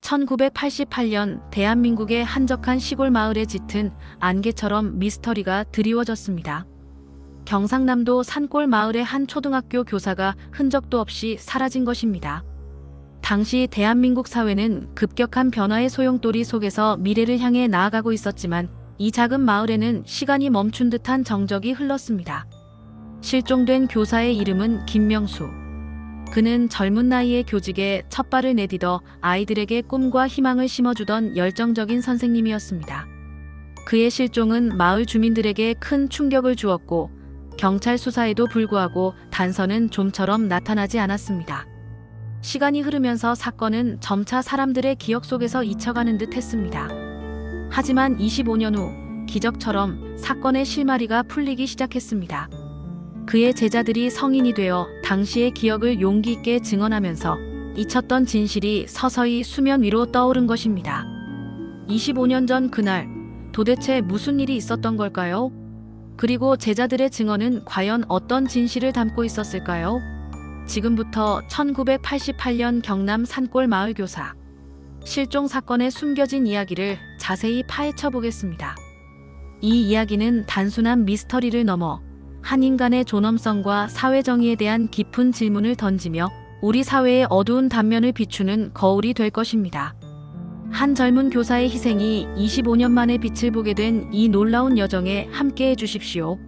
1988년 대한민국의 한적한 시골 마을에 짙은 안개처럼 미스터리가 드리워졌습니다. 경상남도 산골 마을의 한 초등학교 교사가 흔적도 없이 사라진 것입니다. 당시 대한민국 사회는 급격한 변화의 소용돌이 속에서 미래를 향해 나아가고 있었지만 이 작은 마을에는 시간이 멈춘 듯한 정적이 흘렀습니다. 실종된 교사의 이름은 김명수. 그는 젊은 나이에 교직에 첫 발을 내딛어 아이들에게 꿈과 희망을 심어주던 열정적인 선생님이었습니다. 그의 실종은 마을 주민들에게 큰 충격을 주었고 경찰 수사에도 불구하고 단서는 좀처럼 나타나지 않았습니다. 시간이 흐르면서 사건은 점차 사람들의 기억 속에서 잊혀가는 듯 했습니다. 하지만 25년 후 기적처럼 사건의 실마리가 풀리기 시작했습니다. 그의 제자들이 성인이 되어 당시의 기억을 용기 있게 증언하면서 잊혔던 진실이 서서히 수면 위로 떠오른 것입니다. 25년 전 그날 도대체 무슨 일이 있었던 걸까요? 그리고 제자들의 증언은 과연 어떤 진실을 담고 있었을까요? 지금부터 1988년 경남 산골 마을 교사 실종 사건의 숨겨진 이야기를 자세히 파헤쳐 보겠습니다. 이 이야기는 단순한 미스터리를 넘어 한 인간의 존엄성과 사회정의에 대한 깊은 질문을 던지며 우리 사회의 어두운 단면을 비추는 거울이 될 것입니다. 한 젊은 교사의 희생이 25년 만에 빛을 보게 된 이 놀라운 여정에 함께해 주십시오.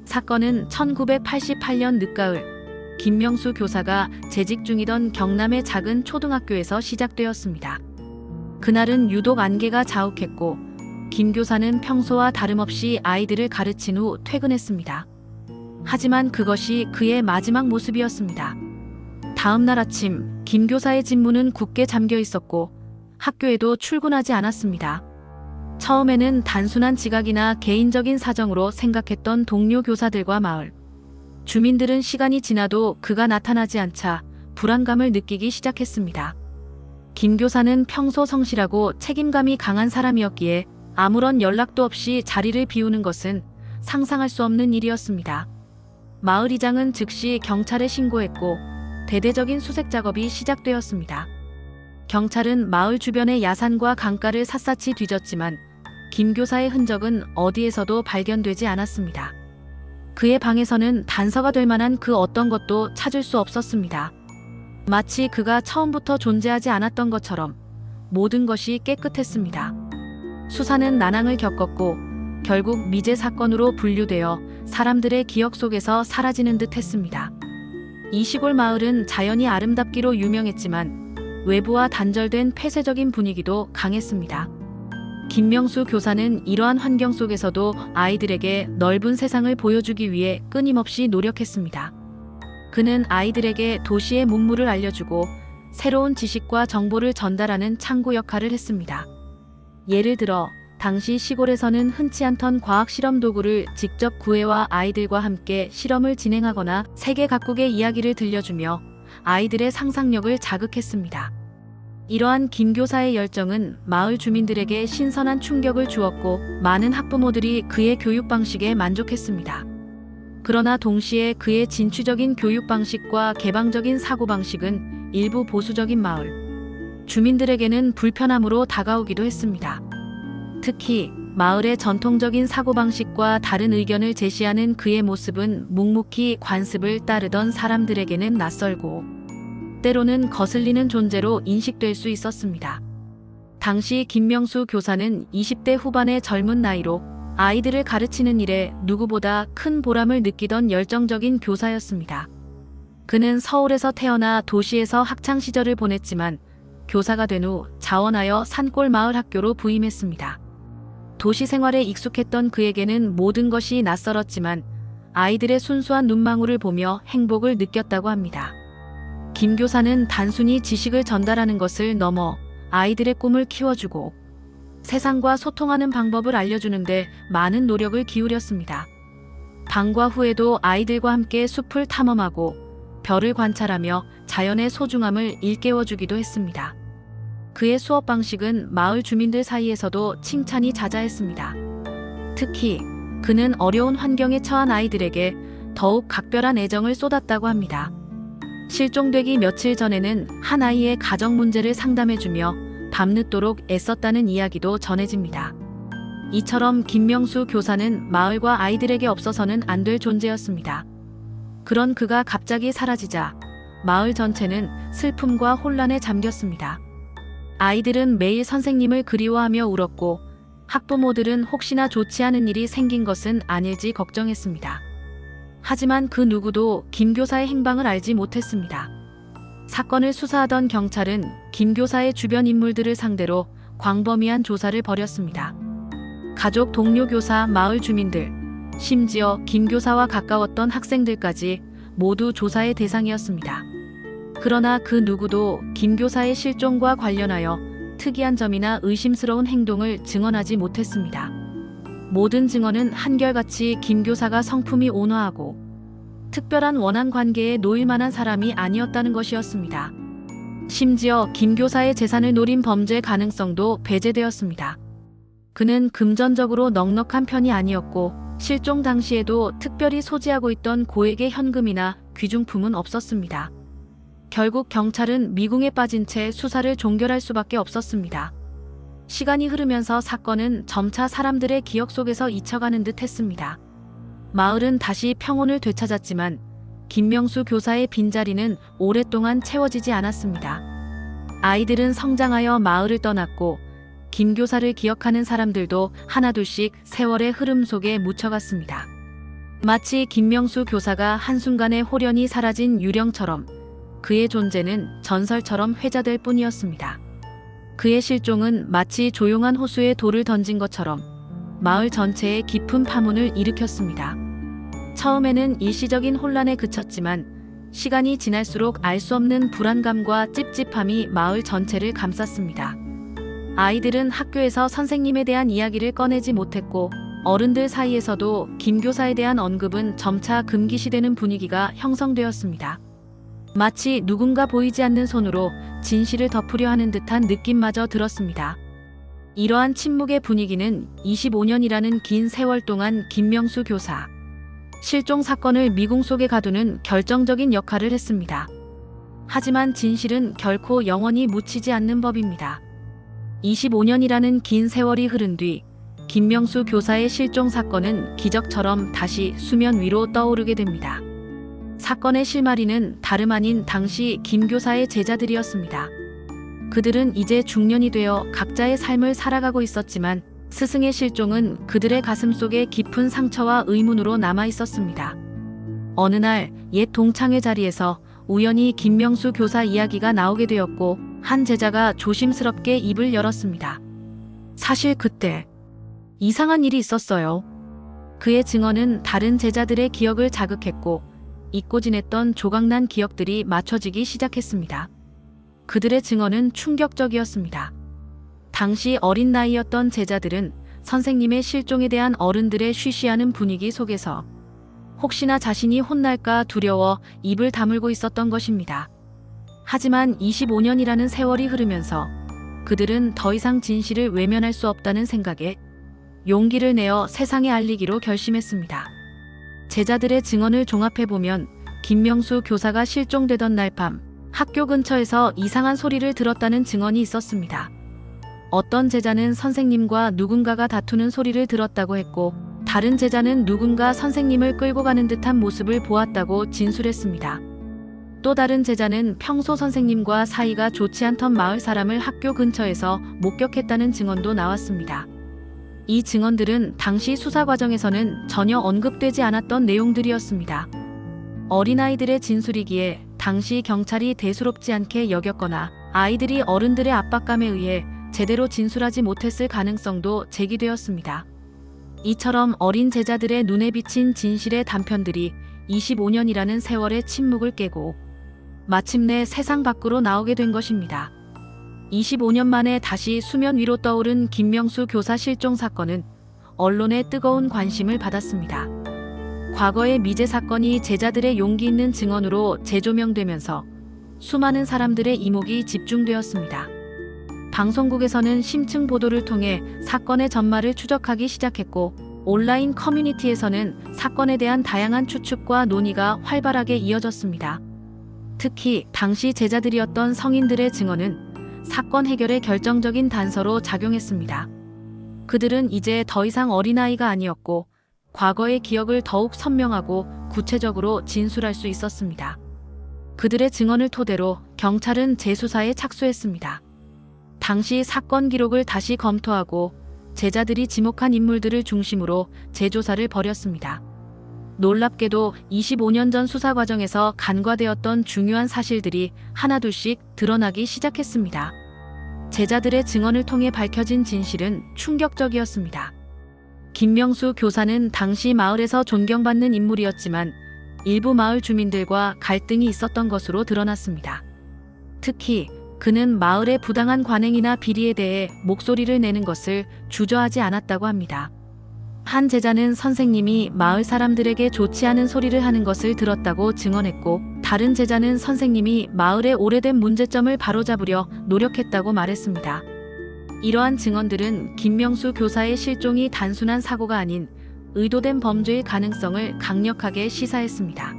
사건은 1988년 늦가을 김명수 교사가 재직 중이던 경남의 작은 초등학교에서 시작되었습니다. 그날은 유독 안개가 자욱했고 김 교사는 평소와 다름없이 아이들을 가르친 후 퇴근했습니다. 하지만 그것이 그의 마지막 모습이었습니다. 다음 날 아침 김 교사의 집문은 굳게 잠겨 있었고 학교에도 출근하지 않았습니다. 처음에는 단순한 지각이나 개인적인 사정으로 생각했던 동료 교사들과 마을 주민들은 시간이 지나도 그가 나타나지 않자 불안감을 느끼기 시작했습니다. 김 교사는 평소 성실하고 책임감이 강한 사람이었기에 아무런 연락도 없이 자리를 비우는 것은 상상할 수 없는 일이었습니다. 마을 이장은 즉시 경찰에 신고했고 대대적인 수색 작업이 시작되었습니다. 경찰은 마을 주변의 야산과 강가를 샅샅이 뒤졌지만 김 교사의 흔적은 어디에서도 발견되지 않았습니다. 그의 방에서는 단서가 될 만한 그 어떤 것도 찾을 수 없었습니다. 마치 그가 처음부터 존재하지 않았던 것처럼 모든 것이 깨끗했습니다. 수사는 난항을 겪었고 결국 미제 사건으로 분류되어 사람들의 기억 속에서 사라지는 듯 했습니다. 이 시골 마을은 자연이 아름답기로 유명했지만 외부와 단절된 폐쇄적인 분위기도 강했습니다. 김명수 교사는 이러한 환경 속에서도 아이들에게 넓은 세상을 보여주기 위해 끊임없이 노력했습니다. 그는 아이들에게 도시의 문물을 알려주고 새로운 지식과 정보를 전달하는 창구 역할을 했습니다. 예를 들어 당시 시골에서는 흔치 않던 과학 실험 도구를 직접 구해와 아이들과 함께 실험을 진행하거나 세계 각국의 이야기를 들려주며 아이들의 상상력을 자극했습니다. 이러한 김 교사의 열정은 마을 주민들에게 신선한 충격을 주었고 많은 학부모들이 그의 교육 방식에 만족했습니다. 그러나 동시에 그의 진취적인 교육 방식과 개방적인 사고 방식은 일부 보수적인 마을 주민들에게는 불편함으로 다가오기도 했습니다. 특히 마을의 전통적인 사고방식과 다른 의견을 제시하는 그의 모습은 묵묵히 관습을 따르던 사람들에게는 낯설고 때로는 거슬리는 존재로 인식될 수 있었습니다. 당시 김명수 교사는 20대 후반의 젊은 나이로 아이들을 가르치는 일에 누구보다 큰 보람을 느끼던 열정적인 교사였습니다. 그는 서울에서 태어나 도시에서 학창시절을 보냈지만 교사가 된 후 자원하여 산골 마을 학교로 부임했습니다. 도시 생활에 익숙했던 그에게는 모든 것이 낯설었지만 아이들의 순수한 눈망울을 보며 행복을 느꼈다고 합니다. 김 교사는 단순히 지식을 전달하는 것을 넘어 아이들의 꿈을 키워주고 세상과 소통하는 방법을 알려주는데 많은 노력을 기울였습니다. 방과 후에도 아이들과 함께 숲을 탐험하고 별을 관찰하며 자연의 소중함을 일깨워주기도 했습니다. 그의 수업 방식은 마을 주민들 사이에서도 칭찬이 자자했습니다. 특히 그는 어려운 환경에 처한 아이들에게 더욱 각별한 애정을 쏟았다고 합니다. 실종되기 며칠 전에는 한 아이의 가정 문제를 상담해주며 밤늦도록 애썼다는 이야기도 전해집니다. 이처럼 김명수 교사는 마을과 아이들에게 없어서는 안 될 존재였습니다. 그런 그가 갑자기 사라지자 마을 전체는 슬픔과 혼란에 잠겼습니다. 아이들은 매일 선생님을 그리워하며 울었고 학부모들은 혹시나 좋지 않은 일이 생긴 것은 아닐지 걱정했습니다. 하지만 그 누구도 김 교사의 행방을 알지 못했습니다. 사건을 수사하던 경찰은 김 교사의 주변 인물들을 상대로 광범위한 조사를 벌였습니다. 가족, 동료 교사, 마을 주민들, 심지어 김 교사와 가까웠던 학생들까지 모두 조사의 대상이었습니다. 그러나 그 누구도 김 교사의 실종과 관련하여 특이한 점이나 의심스러운 행동을 증언하지 못했습니다. 모든 증언은 한결같이 김 교사가 성품이 온화하고 특별한 원한 관계에 놓일 만한 사람이 아니었다는 것이었습니다. 심지어 김 교사의 재산을 노린 범죄 가능성도 배제되었습니다. 그는 금전적으로 넉넉한 편이 아니었고 실종 당시에도 특별히 소지하고 있던 고액의 현금이나 귀중품은 없었습니다. 결국 경찰은 미궁에 빠진 채 수사를 종결할 수밖에 없었습니다. 시간이 흐르면서 사건은 점차 사람들의 기억 속에서 잊혀가는 듯 했습니다. 마을은 다시 평온을 되찾았지만 김명수 교사의 빈자리는 오랫동안 채워지지 않았습니다. 아이들은 성장하여 마을을 떠났고 김 교사를 기억하는 사람들도 하나둘씩 세월의 흐름 속에 묻혀갔습니다. 마치 김명수 교사가 한순간에 홀연히 사라진 유령처럼 그의 존재는 전설처럼 회자될 뿐이었습니다. 그의 실종은 마치 조용한 호수에 돌을 던진 것처럼 마을 전체에 깊은 파문을 일으켰습니다. 처음에는 일시적인 혼란에 그쳤지만 시간이 지날수록 알 수 없는 불안감과 찝찝함이 마을 전체를 감쌌습니다. 아이들은 학교에서 선생님에 대한 이야기를 꺼내지 못했고 어른들 사이에서도 김 교사에 대한 언급은 점차 금기시되는 분위기가 형성되었습니다. 마치 누군가 보이지 않는 손으로 진실을 덮으려 하는 듯한 느낌마저 들었습니다. 이러한 침묵의 분위기는 25년이라는 긴 세월 동안 김명수 교사 실종 사건을 미궁 속에 가두는 결정적인 역할을 했습니다. 하지만 진실은 결코 영원히 묻히지 않는 법입니다. 25년이라는 긴 세월이 흐른 뒤 김명수 교사의 실종 사건은 기적처럼 다시 수면 위로 떠오르게 됩니다. 사건의 실마리는 다름 아닌 당시 김 교사의 제자들이었습니다. 그들은 이제 중년이 되어 각자의 삶을 살아가고 있었지만 스승의 실종은 그들의 가슴 속에 깊은 상처와 의문으로 남아 있었습니다. 어느 날 옛 동창회 자리에서 우연히 김명수 교사 이야기가 나오게 되었고 한 제자가 조심스럽게 입을 열었습니다. 사실 그때 이상한 일이 있었어요. 그의 증언은 다른 제자들의 기억을 자극했고 잊고 지냈던 조각난 기억들이 맞춰지기 시작했습니다. 그들의 증언은 충격적이었습니다. 당시 어린 나이였던 제자들은 선생님의 실종에 대한 어른들의 쉬쉬하는 분위기 속에서 혹시나 자신이 혼날까 두려워 입을 다물고 있었던 것입니다. 하지만 25년이라는 세월이 흐르면서 그들은 더 이상 진실을 외면할 수 없다는 생각에 용기를 내어 세상에 알리기로 결심했습니다. 제자들의 증언을 종합해보면 김명수 교사가 실종되던 날 밤 학교 근처에서 이상한 소리를 들었다는 증언이 있었습니다. 어떤 제자는 선생님과 누군가가 다투는 소리를 들었다고 했고 다른 제자는 누군가 선생님을 끌고 가는 듯한 모습을 보았다고 진술했습니다. 또 다른 제자는 평소 선생님과 사이가 좋지 않던 마을 사람을 학교 근처에서 목격했다는 증언도 나왔습니다. 이 증언들은 당시 수사 과정에서는 전혀 언급되지 않았던 내용들이었습니다. 어린아이들의 진술이기에 당시 경찰이 대수롭지 않게 여겼거나 아이들이 어른들의 압박감에 의해 제대로 진술하지 못했을 가능성도 제기되었습니다. 이처럼 어린 제자들의 눈에 비친 진실의 단편들이 25년이라는 세월의 침묵을 깨고 마침내 세상 밖으로 나오게 된 것입니다. 25년 만에 다시 수면 위로 떠오른 김명수 교사 실종 사건은 언론의 뜨거운 관심을 받았습니다. 과거의 미제 사건이 제자들의 용기 있는 증언으로 재조명되면서 수많은 사람들의 이목이 집중되었습니다. 방송국에서는 심층 보도를 통해 사건의 전말을 추적하기 시작했고 온라인 커뮤니티에서는 사건에 대한 다양한 추측과 논의가 활발하게 이어졌습니다. 특히 당시 제자들이었던 성인들의 증언은 사건 해결의 결정적인 단서로 작용했습니다. 그들은 이제 더 이상 어린아이가 아니었고 과거의 기억을 더욱 선명하고 구체적으로 진술할 수 있었습니다. 그들의 증언을 토대로 경찰은 재수사에 착수했습니다. 당시 사건 기록을 다시 검토하고 제자들이 지목한 인물들을 중심으로 재조사를 벌였습니다. 놀랍게도 25년 전 수사 과정에서 간과되었던 중요한 사실들이 하나둘씩 드러나기 시작했습니다. 제자들의 증언을 통해 밝혀진 진실은 충격적이었습니다. 김명수 교사는 당시 마을에서 존경받는 인물이었지만 일부 마을 주민들과 갈등이 있었던 것으로 드러났습니다. 특히 그는 마을의 부당한 관행이나 비리에 대해 목소리를 내는 것을 주저하지 않았다고 합니다. 한 제자는 선생님이 마을 사람들에게 좋지 않은 소리를 하는 것을 들었다고 증언했고, 다른 제자는 선생님이 마을의 오래된 문제점을 바로잡으려 노력했다고 말했습니다. 이러한 증언들은 김명수 교사의 실종이 단순한 사고가 아닌 의도된 범죄의 가능성을 강력하게 시사했습니다.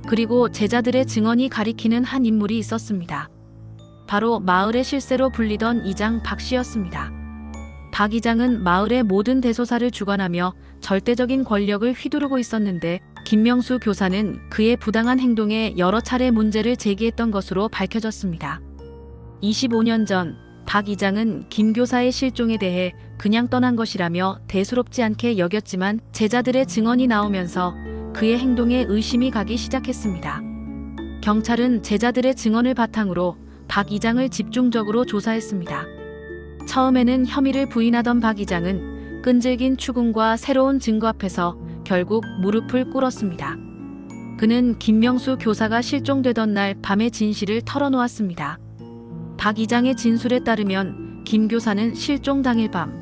그리고 제자들의 증언이 가리키는 한 인물이 있었습니다. 바로 마을의 실세로 불리던 이장 박 씨였습니다. 박 이장은 마을의 모든 대소사를 주관하며 절대적인 권력을 휘두르고 있었는데, 김명수 교사는 그의 부당한 행동에 여러 차례 문제를 제기했던 것으로 밝혀졌습니다. 25년 전 박 이장은 김 교사의 실종에 대해 그냥 떠난 것이라며 대수롭지 않게 여겼지만, 제자들의 증언이 나오면서 그의 행동에 의심이 가기 시작했습니다. 경찰은 제자들의 증언을 바탕으로 박 이장을 집중적으로 조사했습니다. 처음에는 혐의를 부인하던 박 이장은 끈질긴 추궁과 새로운 증거 앞에서 결국 무릎을 꿇었습니다. 그는 김명수 교사가 실종되던 날 밤의 진실을 털어놓았습니다. 박 이장의 진술에 따르면 김 교사는 실종 당일 밤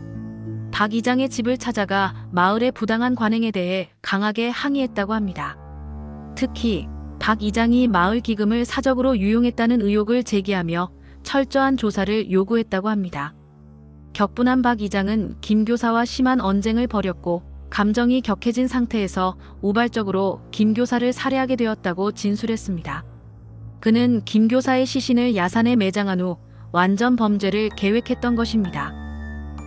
박 이장의 집을 찾아가 마을의 부당한 관행에 대해 강하게 항의했다고 합니다. 특히 박 이장이 마을 기금을 사적으로 유용했다는 의혹을 제기하며 철저한 조사를 요구했다고 합니다. 격분한 박 이장은 김 교사와 심한 언쟁을 벌였고, 감정이 격해진 상태에서 우발적으로 김 교사를 살해하게 되었다고 진술했습니다. 그는 김 교사의 시신을 야산에 매장한 후 완전 범죄를 계획했던 것입니다.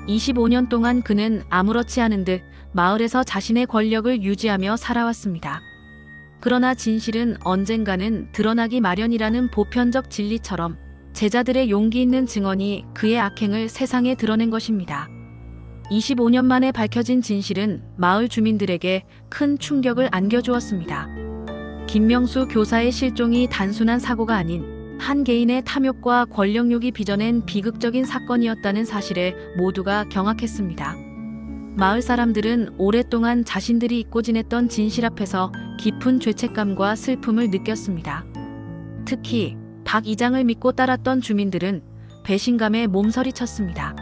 25년 동안 그는 아무렇지 않은 듯 마을에서 자신의 권력을 유지하며 살아왔습니다. 그러나 진실은 언젠가는 드러나기 마련이라는 보편적 진리처럼 제자들의 용기 있는 증언이 그의 악행을 세상에 드러낸 것입니다. 25년 만에 밝혀진 진실은 마을 주민들에게 큰 충격을 안겨주었습니다. 김명수 교사의 실종이 단순한 사고가 아닌 한 개인의 탐욕과 권력욕이 빚어낸 비극적인 사건이었다는 사실에 모두가 경악했습니다. 마을 사람들은 오랫동안 자신들이 잊고 지냈던 진실 앞에서 깊은 죄책감과 슬픔을 느꼈습니다. 특히 박 이장을 믿고 따랐던 주민들은 배신감에 몸서리쳤습니다.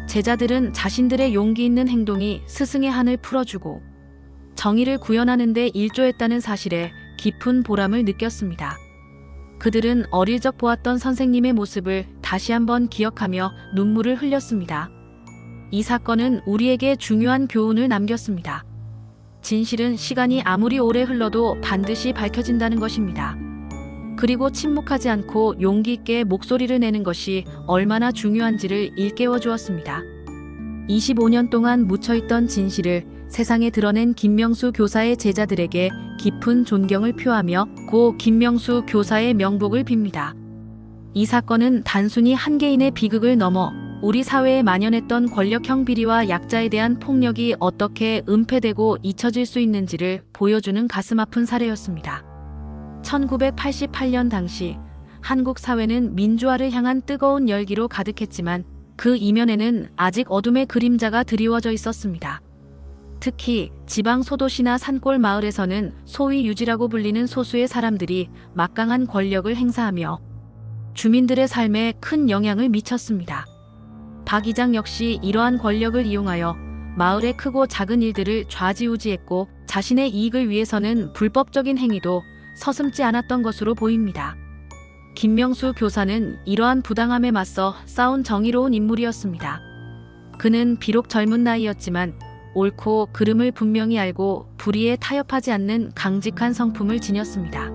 제자들은 자신들의 용기 있는 행동이 스승의 한을 풀어주고 정의를 구현하는 데 일조했다는 사실에 깊은 보람을 느꼈습니다. 그들은 어릴 적 보았던 선생님의 모습을 다시 한번 기억하며 눈물을 흘렸습니다. 이 사건은 우리에게 중요한 교훈을 남겼습니다. 진실은 시간이 아무리 오래 흘러도 반드시 밝혀진다는 것입니다. 그리고 침묵하지 않고 용기 있게 목소리를 내는 것이 얼마나 중요한지를 일깨워 주었습니다. 25년 동안 묻혀있던 진실을 세상에 드러낸 김명수 교사의 제자들에게 깊은 존경을 표하며 고 김명수 교사의 명복을 빕니다. 이 사건은 단순히 한 개인의 비극을 넘어 우리 사회에 만연했던 권력형 비리와 약자에 대한 폭력이 어떻게 은폐되고 잊혀질 수 있는지를 보여주는 가슴 아픈 사례였습니다. 1988년 당시 한국 사회는 민주화를 향한 뜨거운 열기로 가득했지만, 그 이면에는 아직 어둠의 그림자가 드리워져 있었습니다. 특히 지방 소도시나 산골 마을에서는 소위 유지라고 불리는 소수의 사람들이 막강한 권력을 행사하며 주민들의 삶에 큰 영향을 미쳤습니다. 박 이장 역시 이러한 권력을 이용하여 마을의 크고 작은 일들을 좌지우지했고, 자신의 이익을 위해서는 불법적인 행위도 서슴지 않았던 것으로 보입니다. 김명수 교사는 이러한 부당함에 맞서 싸운 정의로운 인물이었습니다. 그는 비록 젊은 나이였지만 옳고 그름을 분명히 알고 불의에 타협하지 않는 강직한 성품을 지녔습니다.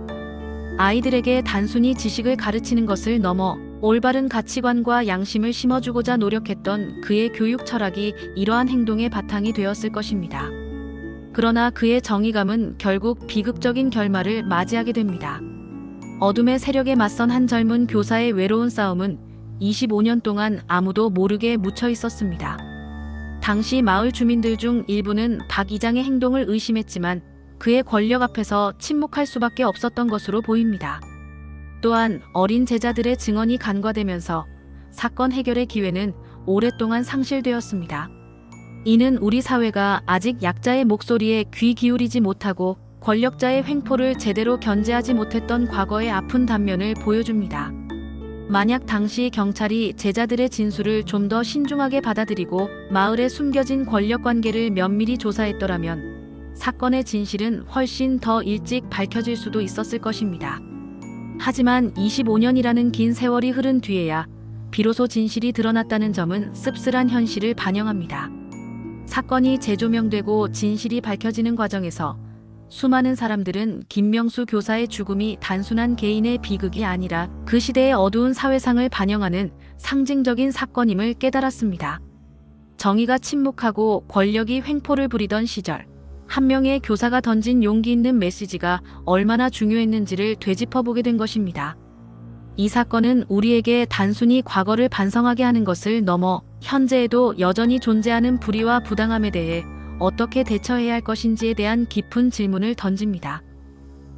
아이들에게 단순히 지식을 가르치는 것을 넘어 올바른 가치관과 양심을 심어주고자 노력했던 그의 교육 철학이 이러한 행동의 바탕이 되었을 것입니다. 그러나 그의 정의감은 결국 비극적인 결말을 맞이하게 됩니다. 어둠의 세력에 맞선 한 젊은 교사의 외로운 싸움은 25년 동안 아무도 모르게 묻혀 있었습니다. 당시 마을 주민들 중 일부는 박 이장의 행동을 의심했지만 그의 권력 앞에서 침묵할 수밖에 없었던 것으로 보입니다. 또한 어린 제자들의 증언이 간과되면서 사건 해결의 기회는 오랫동안 상실되었습니다. 이는 우리 사회가 아직 약자의 목소리에 귀 기울이지 못하고 권력자의 횡포를 제대로 견제하지 못했던 과거의 아픈 단면을 보여줍니다. 만약 당시 경찰이 제자들의 진술을 좀 더 신중하게 받아들이고 마을에 숨겨진 권력관계를 면밀히 조사했더라면 사건의 진실은 훨씬 더 일찍 밝혀질 수도 있었을 것입니다. 하지만 25년이라는 긴 세월이 흐른 뒤에야 비로소 진실이 드러났다는 점은 씁쓸한 현실을 반영합니다. 사건이 재조명되고 진실이 밝혀지는 과정에서 수많은 사람들은 김명수 교사의 죽음이 단순한 개인의 비극이 아니라 그 시대의 어두운 사회상을 반영하는 상징적인 사건임을 깨달았습니다. 정의가 침묵하고 권력이 횡포를 부리던 시절, 한 명의 교사가 던진 용기 있는 메시지가 얼마나 중요했는지를 되짚어보게 된 것입니다. 이 사건은 우리에게 단순히 과거를 반성하게 하는 것을 넘어 현재에도 여전히 존재하는 불의와 부당함에 대해 어떻게 대처해야 할 것인지에 대한 깊은 질문을 던집니다.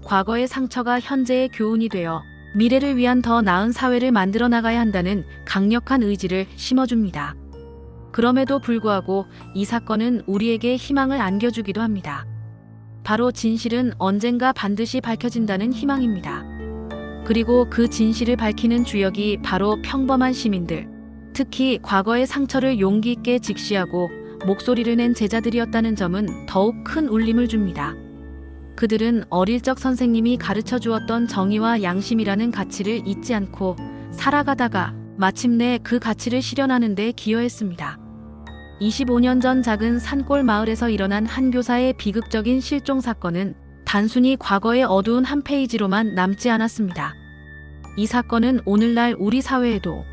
과거의 상처가 현재의 교훈이 되어 미래를 위한 더 나은 사회를 만들어 나가야 한다는 강력한 의지를 심어줍니다. 그럼에도 불구하고 이 사건은 우리에게 희망을 안겨주기도 합니다. 바로 진실은 언젠가 반드시 밝혀진다는 희망입니다. 그리고 그 진실을 밝히는 주역이 바로 평범한 시민들, 특히 과거의 상처를 용기 있게 직시하고 목소리를 낸 제자들이었다는 점은 더욱 큰 울림을 줍니다. 그들은 어릴 적 선생님이 가르쳐 주었던 정의와 양심이라는 가치를 잊지 않고 살아가다가 마침내 그 가치를 실현하는 데 기여했습니다. 25년 전 작은 산골 마을에서 일어난 한 교사의 비극적인 실종 사건은 단순히 과거의 어두운 한 페이지로만 남지 않았습니다. 이 사건은 오늘날 우리 사회에도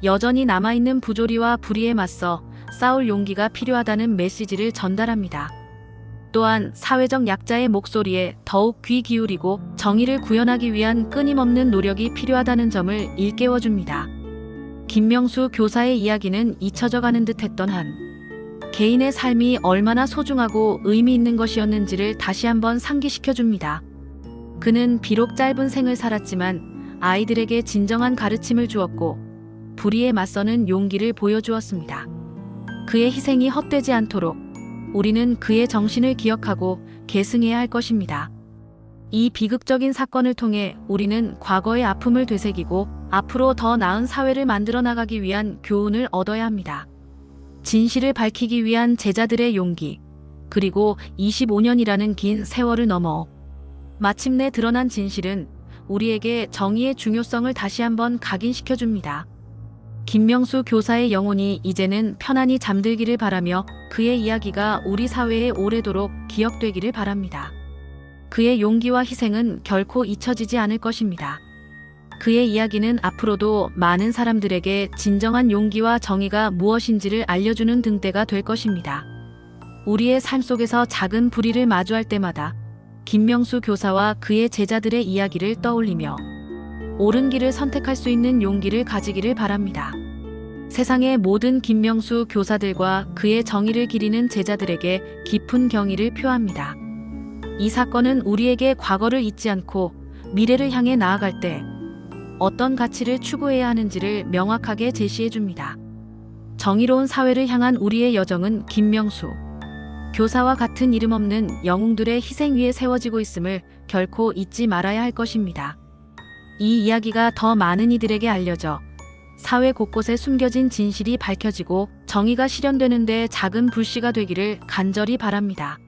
여전히 남아있는 부조리와 불의에 맞서 싸울 용기가 필요하다는 메시지를 전달합니다. 또한 사회적 약자의 목소리에 더욱 귀 기울이고 정의를 구현하기 위한 끊임없는 노력이 필요하다는 점을 일깨워줍니다. 김명수 교사의 이야기는 잊혀져가는 듯했던 한 개인의 삶이 얼마나 소중하고 의미 있는 것이었는지를 다시 한번 상기시켜줍니다. 그는 비록 짧은 생을 살았지만 아이들에게 진정한 가르침을 주었고 불의에 맞서는 용기를 보여주었습니다. 그의 희생이 헛되지 않도록 우리는 그의 정신을 기억하고 계승해야 할 것입니다. 이 비극적인 사건을 통해 우리는 과거의 아픔을 되새기고 앞으로 더 나은 사회를 만들어 나가기 위한 교훈을 얻어야 합니다. 진실을 밝히기 위한 제자들의 용기, 그리고 25년이라는 긴 세월을 넘어 마침내 드러난 진실은 우리에게 정의의 중요성을 다시 한번 각인시켜줍니다. 김명수 교사의 영혼이 이제는 편안히 잠들기를 바라며 그의 이야기가 우리 사회에 오래도록 기억되기를 바랍니다. 그의 용기와 희생은 결코 잊혀지지 않을 것입니다. 그의 이야기는 앞으로도 많은 사람들에게 진정한 용기와 정의가 무엇인지를 알려주는 등대가 될 것입니다. 우리의 삶 속에서 작은 불의를 마주할 때마다 김명수 교사와 그의 제자들의 이야기를 떠올리며 옳은 길을 선택할 수 있는 용기를 가지기를 바랍니다. 세상의 모든 김명수 교사들과 그의 정의를 기리는 제자들에게 깊은 경의를 표합니다. 이 사건은 우리에게 과거를 잊지 않고 미래를 향해 나아갈 때 어떤 가치를 추구해야 하는지를 명확하게 제시해 줍니다. 정의로운 사회를 향한 우리의 여정은 김명수 교사와 같은 이름 없는 영웅들의 희생 위에 세워지고 있음을 결코 잊지 말아야 할 것입니다. 이 이야기가 더 많은 이들에게 알려져 사회 곳곳에 숨겨진 진실이 밝혀지고 정의가 실현되는 데 작은 불씨가 되기를 간절히 바랍니다.